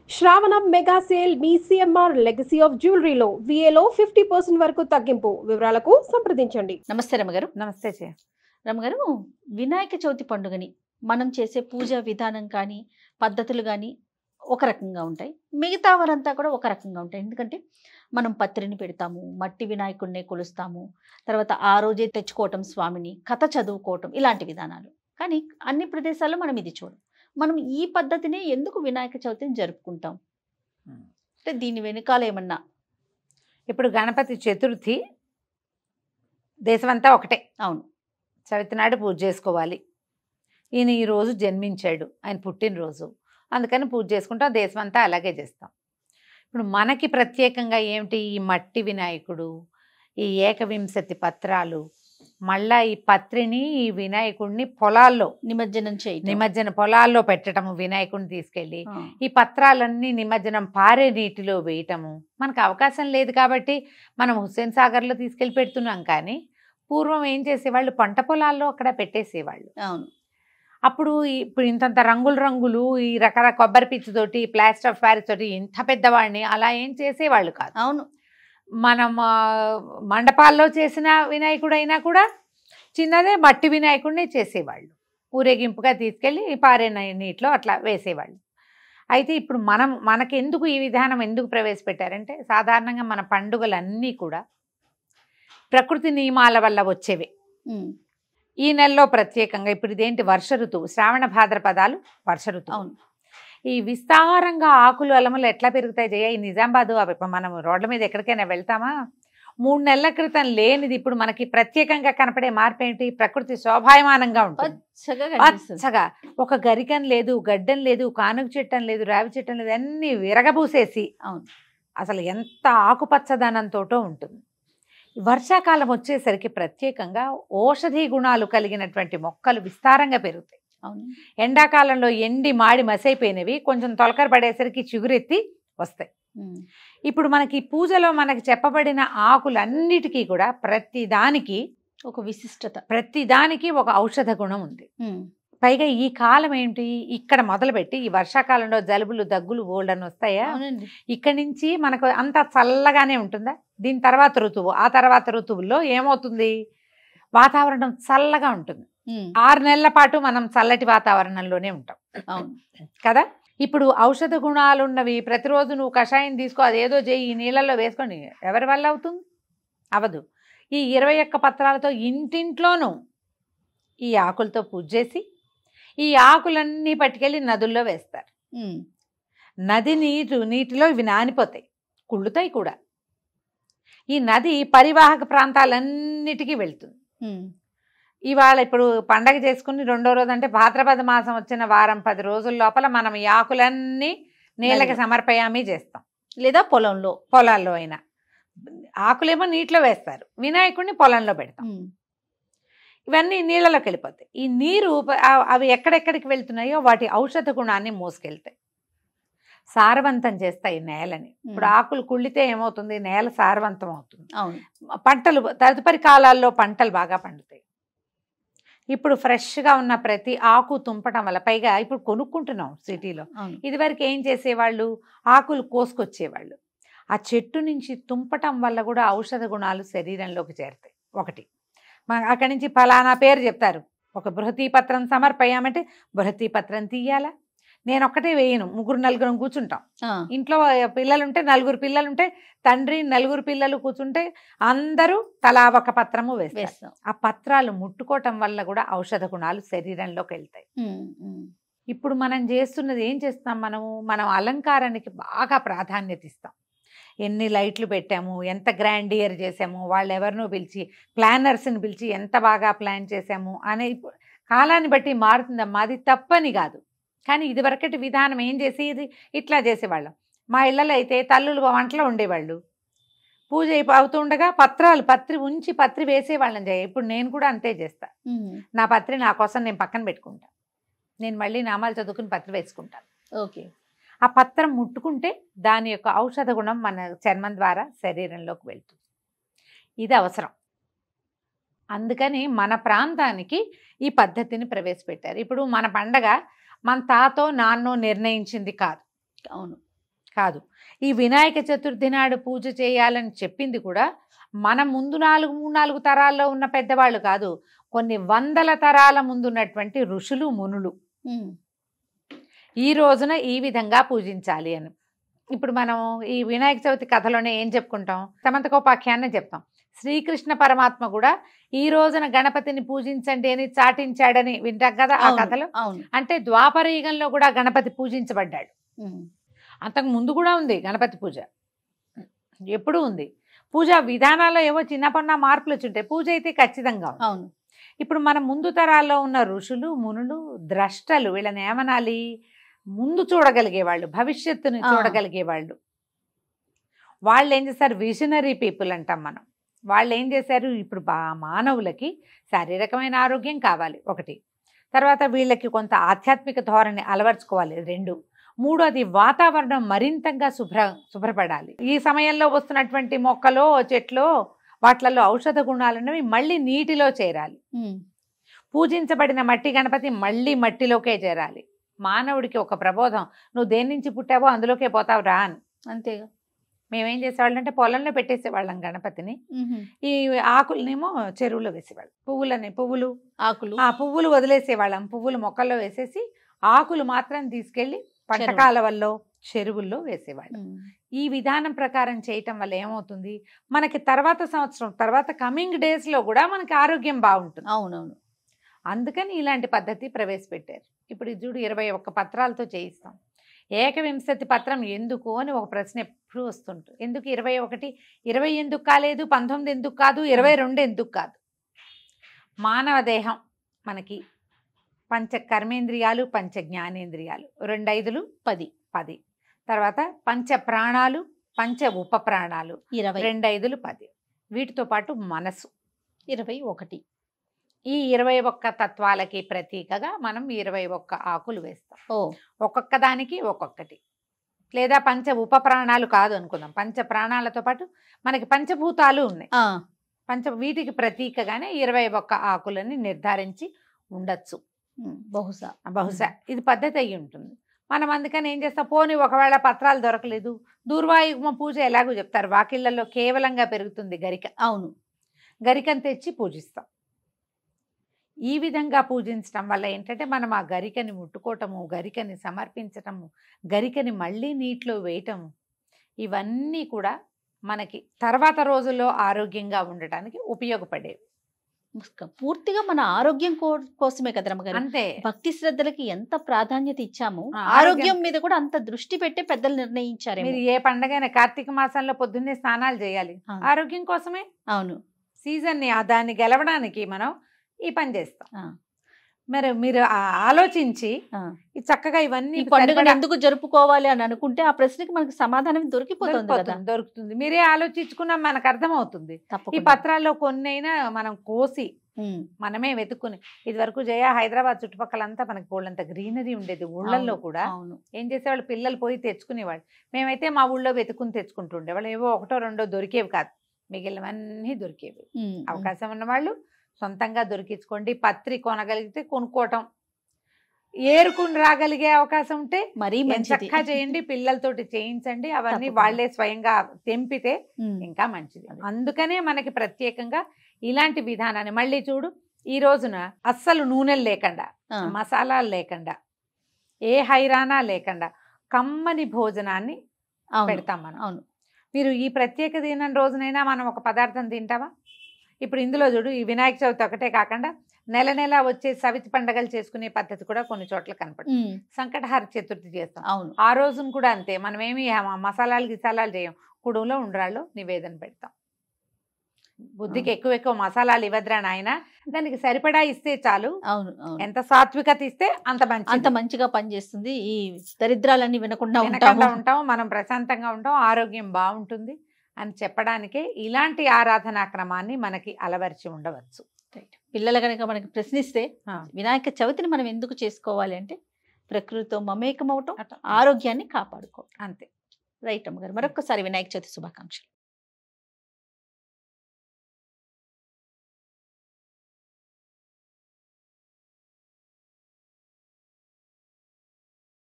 శ్రావణం mega sale మీ CMR legacy of జ్యువెలరీలో విఏలో 50% వరకు తగ్గింపు. వివరాలకు సంప్రదించండి. నమస్తే రమగారు. నమస్తే చే రమగారు, వినాయక చవితి పండుగని మనం చేసే పూజా విధానం కానీ పద్ధతులు కానీ ఒక రకంగా ఉంటాయి, మిగతా వారంతా కూడా ఒక రకంగా ఉంటాయి. ఎందుకంటే మనం పత్రిని పెడతాము, మట్టి వినాయకుడినే కొలుస్తాము, తర్వాత ఆ రోజే తెచ్చుకోవటం స్వామిని, కథ చదువుకోవటం, ఇలాంటి విధానాలు. కానీ అన్ని ప్రదేశాల్లో మనం ఇది చూడం. మనం ఈ పద్ధతిని ఎందుకు వినాయక చవితిని జరుపుకుంటాం? అంటే దీని వెనుకాల ఏమన్నా? ఇప్పుడు గణపతి చతుర్థి దేశమంతా ఒకటే. అవును, చవితి నాడు పూజ చేసుకోవాలి. ఈయన ఈరోజు జన్మించాడు, ఆయన పుట్టినరోజు, అందుకని పూజ చేసుకుంటాం. దేశమంతా అలాగే చేస్తాం. ఇప్పుడు మనకి ప్రత్యేకంగా ఏమిటి, ఈ మట్టి వినాయకుడు, ఈ ఏకవింశతి పత్రాలు, మళ్ళా ఈ పత్రిని, ఈ వినాయకుడిని పొలాల్లో నిమజ్జన పొలాల్లో పెట్టడము, వినాయకుడిని తీసుకెళ్ళి ఈ పత్రాలన్నీ నిమజ్జనం పారే నీటిలో వేయటము. మనకు అవకాశం లేదు కాబట్టి మనం హుస్సేన్ సాగర్లో తీసుకెళ్ళి పెడుతున్నాం. కానీ పూర్వం ఏం చేసేవాళ్ళు, పంట పొలాల్లో అక్కడ పెట్టేసేవాళ్ళు. అవును, అప్పుడు ఇప్పుడు ఇంతంత రంగులు ఈ రకరకాల కొబ్బరి పిచ్చితోటి, ప్లాస్టర్ ఆఫ్ ప్యారిస్ తోటి ఇంత పెద్దవాడిని అలా ఏం చేసేవాళ్ళు కాదు. అవును, మనం మండపాల్లో చేసిన వినాయకుడు అయినా కూడా చిన్నదే మట్టి వినాయకుడిని చేసేవాళ్ళు. ఊరేగింపుగా తీసుకెళ్ళి పారే నీటిలో అట్లా వేసేవాళ్ళు. అయితే ఇప్పుడు మనకెందుకు ఈ విధానం ఎందుకు ప్రవేశపెట్టారంటే, సాధారణంగా మన పండుగలన్నీ కూడా ప్రకృతి నియమాల వల్ల వచ్చేవి. ఈ నెలలో ప్రత్యేకంగా ఇప్పుడు ఇదేంటి, వర్ష ఋతువు, శ్రావణ భాద్రపదాలు వర్ష ఋతువు. అవును, ఈ విస్తారంగా ఆకులు అలములు ఎట్లా పెరుగుతాయి జయ, ఈ నిజామాబాదు అవి మనం రోడ్ల మీద ఎక్కడికైనా వెళ్తామా, 3 నెలల క్రితం లేనిది ఇప్పుడు మనకి ప్రత్యేకంగా కనపడే మార్పు ఏంటి, ప్రకృతి శోభాయమానంగా ఉంటుంది. పచ్చగా ఒక గరికం లేదు, గడ్డం లేదు, కానుక చెట్టం లేదు, రావి చెట్టం లేదు, అన్ని విరగబూసేసి అవును అసలు ఎంత ఆకుపచ్చదనంతోటో ఉంటుంది. వర్షాకాలం వచ్చేసరికి ప్రత్యేకంగా ఔషధీ గుణాలు కలిగినటువంటి మొక్కలు విస్తారంగా పెరుగుతాయి. ఎండాకాలంలో ఎండి మాడి మసైపోయినవి కొంచెం తొలకర పడేసరికి చిగురెత్తి వస్తాయి. ఇప్పుడు మనకి పూజలో మనకి చెప్పబడిన ఆకులన్నిటికీ కూడా ప్రతిదానికి ఒక విశిష్టత, ప్రతిదానికి ఒక ఔషధ గుణం ఉంది. పైగా ఈ కాలం ఏంటి, ఇక్కడ మొదలుపెట్టి ఈ వర్షాకాలంలో జలుబులు దగ్గులు ఓల్డని వస్తాయా, ఇక్కడి నుంచి మనకు అంత చల్లగానే ఉంటుందా. దీని తర్వాత ఋతువు, ఆ తర్వాత ఋతువుల్లో ఏమవుతుంది, వాతావరణం చల్లగా ఉంటుంది. 6 నెలల పాటు మనం చల్లటి వాతావరణంలోనే ఉంటాం కదా. ఇప్పుడు ఔషధ గుణాలున్నవి ప్రతిరోజు నువ్వు కషాయం తీసుకో, అదేదో చేయి, ఈ నీళ్ళల్లో వేసుకొని ఎవరి వల్ల అవుతుంది, అవదు. ఈ 21 పత్రాలతో ఇంటింట్లోనూ ఈ ఆకులతో పూజ చేసి ఈ ఆకులన్నీ పట్టుకెళ్ళి నదుల్లో వేస్తారు. నది నీటిలో ఇవి నానిపోతాయి, కుళ్ళుతాయి కూడా. ఈ నది పరివాహక ప్రాంతాలన్నిటికీ వెళ్తుంది. ఇవాళ ఇప్పుడు పండగ చేసుకుని 2వ రోజు అంటే భాద్రపద మాసం వచ్చిన వారం 10 రోజుల లోపల మనం ఈ ఆకులన్నీ నీళ్ళకి సమర్పయామి చేస్తాం, లేదా పొలాల్లో అయినా. ఆకులేమో నీటిలో వేస్తారు, వినాయకుడిని పొలంలో పెడతాం. ఇవన్నీ నీళ్ళలోకి వెళ్ళిపోతాయి. ఈ నీరు అవి ఎక్కడెక్కడికి వెళ్తున్నాయో వాటి ఔషధ గుణాన్ని మోసుకెళ్తాయి, సారవంతం చేస్తాయి నేలని. ఇప్పుడు ఆకులు కుళ్ళితే ఏమవుతుంది, నేల సారవంతం అవుతుంది. పంటలు తదుపరి కాలాల్లో పంటలు బాగా పండుతాయి. ఇప్పుడు ఫ్రెష్గా ఉన్న ప్రతి ఆకు తుంపటం వల్ల, పైగా ఇప్పుడు కొనుక్కుంటున్నాం సిటీలో. ఇదివరకు ఏం చేసేవాళ్ళు, ఆకులు కోసుకొచ్చేవాళ్ళు. ఆ చెట్టు నుంచి తుంపటం వల్ల కూడా ఔషధ గుణాలు శరీరంలోకి చేరుతాయి. ఒకటి, అక్కడి నుంచి ఫలానా పేరు చెప్తారు, ఒక బృహతీ పత్రం సమర్పయామంటే బృహతీ పత్రం తీయాలా. నేను ఒక్కటే వేయను, 3-4 కూర్చుంటాం. ఇంట్లో పిల్లలుంటే 4 పిల్లలుంటే తండ్రి 4 పిల్లలు కూర్చుంటే అందరూ తలా ఒక పత్రము వేస్తాం. ఆ పత్రాలు ముట్టుకోవటం వల్ల కూడా ఔషధ గుణాలు శరీరంలోకి వెళ్తాయి. ఇప్పుడు మనం చేస్తున్నది ఏం చేస్తాం, మనం అలంకారానికి బాగా ప్రాధాన్యత ఇస్తాం. ఎన్ని లైట్లు పెట్టాము, ఎంత గ్రాండియర్ చేసాము, వాళ్ళు ఎవరినో పిలిచి ప్లానర్స్ని పిలిచి ఎంత బాగా ప్లాన్ చేసాము అనే కాలాన్ని బట్టి మారుతుందమ్మా. అది తప్పని కాదు, కానీ ఇదివరకటి విధానం ఏం చేసి ఇట్లా చేసేవాళ్ళం. మా ఇళ్ళలో అయితే తల్లులు వంటలో ఉండేవాళ్ళు, పూజ అవుతుండగా పత్రి ఉంచి పత్రి వేసేవాళ్ళని చేయ. ఇప్పుడు నేను కూడా అంతే చేస్తా. నా పత్రి నా కోసం నేను పక్కన పెట్టుకుంటా, నేను మళ్ళీ నామాలు చదువుకుని పత్రి వేసుకుంటాను. ఓకే, ఆ పత్రం ముట్టుకుంటే దాని యొక్క ఔషధ గుణం మన చర్మం ద్వారా శరీరంలోకి వెళ్తుంది. ఇది అవసరం. అందుకని మన ప్రాంతానికి ఈ పద్ధతిని ప్రవేశపెట్టారు. ఇప్పుడు మన పండగ మన తాతో నాన్నో నిర్ణయించింది కాదు. అవును, కాదు. ఈ వినాయక చతుర్థి నాడు పూజ చేయాలని చెప్పింది కూడా మన ముందు 3-4 తరాల్లో ఉన్న పెద్దవాళ్ళు కాదు, కొన్ని వందల తరాల ముందు ఉన్నటువంటి ఋషులు మునులు ఈ రోజున ఈ విధంగా పూజించాలి అని. ఇప్పుడు మనం ఈ వినాయక చవితి కథలోనే ఏం చెప్పుకుంటాం, సమంతకోపాఖ్యాన్ని చెప్తాం. శ్రీకృష్ణ పరమాత్మ కూడా ఈ రోజున గణపతిని పూజించండి అని చాటించాడని వింటాం కదా ఆ కథలో. అంటే ద్వాపర యుగంలో కూడా గణపతి పూజించబడ్డాడు. అంతకు ముందు కూడా ఉంది గణపతి పూజ, ఎప్పుడు ఉంది. పూజా విధానాల్లో ఏవో చిన్నపన్న మార్పులు వచ్చుంటాయి, పూజ అయితే ఖచ్చితంగా ఉంది. అవును. ఇప్పుడు మన ముందు తరాల్లో ఉన్న ఋషులు మునులు ద్రష్టలు, వీళ్ళని ఏమనాలి, ముందు చూడగలిగేవాళ్ళు, భవిష్యత్తుని చూడగలిగేవాళ్ళు. వాళ్ళు ఏం చేశారు, విజనరీ పీపుల్ అంటాం మనం. వాళ్ళు ఏం చేశారు, ఇప్పుడు మానవులకి శారీరకమైన ఆరోగ్యం కావాలి ఒకటి, తర్వాత వీళ్ళకి కొంత ఆధ్యాత్మిక ధోరణి అలవర్చుకోవాలి 2, 3 వాతావరణం మరింతగా శుభ్రపడాలి. ఈ సమయంలో వస్తున్నటువంటి మొక్కలో చెట్లో వాటిలలో ఔషధ గుణాలన్నవి మళ్ళీ నీటిలో చేరాలి. పూజించబడిన మట్టి గణపతి మళ్ళీ మట్టిలోకే చేరాలి. మానవుడికి ఒక ప్రబోధం, నువ్వు దేని నుంచి పుట్టావో అందులోకే పోతావు రా అని. అంతేగా. మేమేం చేసేవాళ్ళం అంటే పొలంలో పెట్టేసేవాళ్ళం గణపతిని, ఈ ఆకులనేమో చెరువులో వేసేవాళ్ళం. పువ్వులు వదిలేసేవాళ్ళం, పువ్వులు మొక్కల్లో వేసేసి ఆకులు మాత్రం తీసుకెళ్లి పంటకాలవల్లో చెరువుల్లో వేసేవాళ్ళం. ఈ విధానం ప్రకారం చేయటం వల్ల ఏమవుతుంది, మనకి తర్వాత సంవత్సరం తర్వాత కమింగ్ డేస్ లో కూడా మనకి ఆరోగ్యం బాగుంటుంది. అవునవును. అందుకని ఇలాంటి పద్ధతి ప్రవేశపెట్టారు. ఇప్పుడు చూడు 21 పత్రాలతో చేయిస్తాం. ఏకవింశతి పత్రం ఎందుకు అని ఒక ప్రశ్న ఎప్పుడు వస్తుంటుంది. ఎందుకు 21? 20 ఎందుకు కాలేదు, 19 ఎందుకు కాదు, 22 ఎందుకు కాదు? మానవ దేహం మనకి పంచ కర్మేంద్రియాలు, పంచ జ్ఞానేంద్రియాలు, 2 5 10, తర్వాత పంచ ప్రాణాలు, పంచ ఉప ప్రాణాలు 20, 2 5 10, వీటితో పాటు మనసు 21. ఈ 21 తత్వాలకి ప్రతీకగా మనం 21 ఆకులు వేస్తాం. ఒక్కొక్క దానికి ఒక్కొక్కటి, లేదా పంచ ఉప ప్రాణాలు కాదు అనుకుందాం. పంచ ప్రాణాలతో పాటు మనకి పంచభూతాలు ఉన్నాయి. వీటికి ప్రతీకగానే 21 ఆకులని నిర్ధారించి ఉండొచ్చు. బహుశా ఇది పద్ధతి అయ్యి ఉంటుంది. మనం అందుకని ఏం చేస్తాం, పోనీ ఒకవేళ పత్రాలు దొరకలేదు, దూర్వాయుగ్మ పూజ ఎలాగో చెప్తారు, వాకిళ్లలో కేవలంగా పెరుగుతుంది గరిక. అవును, గరికను తెచ్చి పూజిస్తాం. ఈ విధంగా పూజించడం వల్ల ఏంటంటే మనం ఆ గరికని ముట్టుకోవటము, గరికని సమర్పించటము, గరికని మళ్ళీ నీటిలో వేయటము, ఇవన్నీ కూడా మనకి తర్వాత రోజుల్లో ఆరోగ్యంగా ఉండటానికి ఉపయోగపడేవి. పూర్తిగా మన ఆరోగ్యం కోసమే కదా రమ్మగారు. అంతే, భక్తి శ్రద్ధలకి ఎంత ప్రాధాన్యత ఇచ్చాము, ఆరోగ్యం మీద కూడా అంత దృష్టి పెట్టే పెద్దలు నిర్ణయించారు. మీరు ఏ పండగైనా కార్తీక మాసంలో పొద్దున్నే స్నానాలు చేయాలి, ఆరోగ్యం కోసమే. అవును, సీజన్ని దాన్ని గెలవడానికి మనం ఈ పని చేస్తాం. మరి మీరు ఆలోచించి చక్కగా ఇవన్నీ పండుగను ఎందుకు జరుపుకోవాలి అని అనుకుంటే ఆ ప్రశ్నకి మనకి సమాధానం దొరుకుతుంది. మీరే ఆలోచించుకున్నా మనకు అర్థమవుతుంది. ఈ పత్రాల్లో కొన్నైనా మనం కోసి మనమే వెతుక్కుని, ఇది వరకు జయ హైదరాబాద్ చుట్టుపక్కలంతా మనకి బోళ్ళంత గ్రీనరీ ఉండేది. ఊళ్ళల్లో కూడా ఏం చేసేవాళ్ళు, పిల్లలు పోయి తెచ్చుకునేవాళ్ళు. మేమైతే మా ఊళ్ళో వెతుక్కుని తెచ్చుకుంటుండే వాళ్ళు. ఏవో 1 2 దొరికేవి కాదు, మిగిలినవన్నీ దొరికేవి. అవకాశం ఉన్నవాళ్ళు సొంతంగా దొరికించుకోండి. పత్రి కొనగలిగితే కొనుక్కోవటం, ఏరుకుని రాగలిగే అవకాశం ఉంటే మరీ చక్కగా చేయండి, పిల్లలతోటి చేయించండి. అవన్నీ వాళ్లే స్వయంగా తెంపితే ఇంకా మంచిది. అందుకనే మనకి ప్రత్యేకంగా ఇలాంటి విధానాన్ని మళ్ళీ చూడు, ఈ రోజున అస్సలు నూనెలు లేకుండా, మసాలాలు లేకుండా, ఏ హైరానా లేకుండా కమ్మని భోజనాన్ని పెడతాం మనం. అవును, మీరు ఈ ప్రత్యేక దినం రోజునైనా మనం ఒక పదార్థం తింటావా? ఇప్పుడు ఇందులో చూడు, ఈ వినాయక చవితి ఒకటే కాకుండా నెల నెల వచ్చే సవితి పండుగలు చేసుకునే పద్ధతి కూడా కొన్ని చోట్ల కనపడుతుంది. సంకటహార చతుర్థి చేస్తాం, ఆ రోజును కూడా అంతే. మనమేమి మసాలాలు గిసాలాలు చేయం, కుడులో ఉండ్రాళ్ళు నివేదన పెడతాం. బుద్ధికి ఎక్కువ మసాలాలు ఇవ్వద్రా నాయన, దానికి సరిపడా ఇస్తే చాలు. అవును, ఎంత సాత్వికత ఇస్తే అంత మంచిగా పనిచేస్తుంది. ఈ దరిద్రాలన్నీ వినకుండా ఉంటాం, మనం ప్రశాంతంగా ఉంటాం, ఆరోగ్యం బాగుంటుంది అని చెప్పడానికే ఇలాంటి ఆరాధనా క్రమాన్ని మనకి అలవర్చి ఉండవచ్చు. పిల్లలు కనుక మనకి ప్రశ్నిస్తే వినాయక చవితిని మనం ఎందుకు చేసుకోవాలి అంటే ప్రకృతితో మమేకం అవటం, ఆరోగ్యాన్ని కాపాడుకోవటం. అంతే. రైట్ అమ్మగారు, మరొకసారి వినాయక చవితి శుభాకాంక్షలు.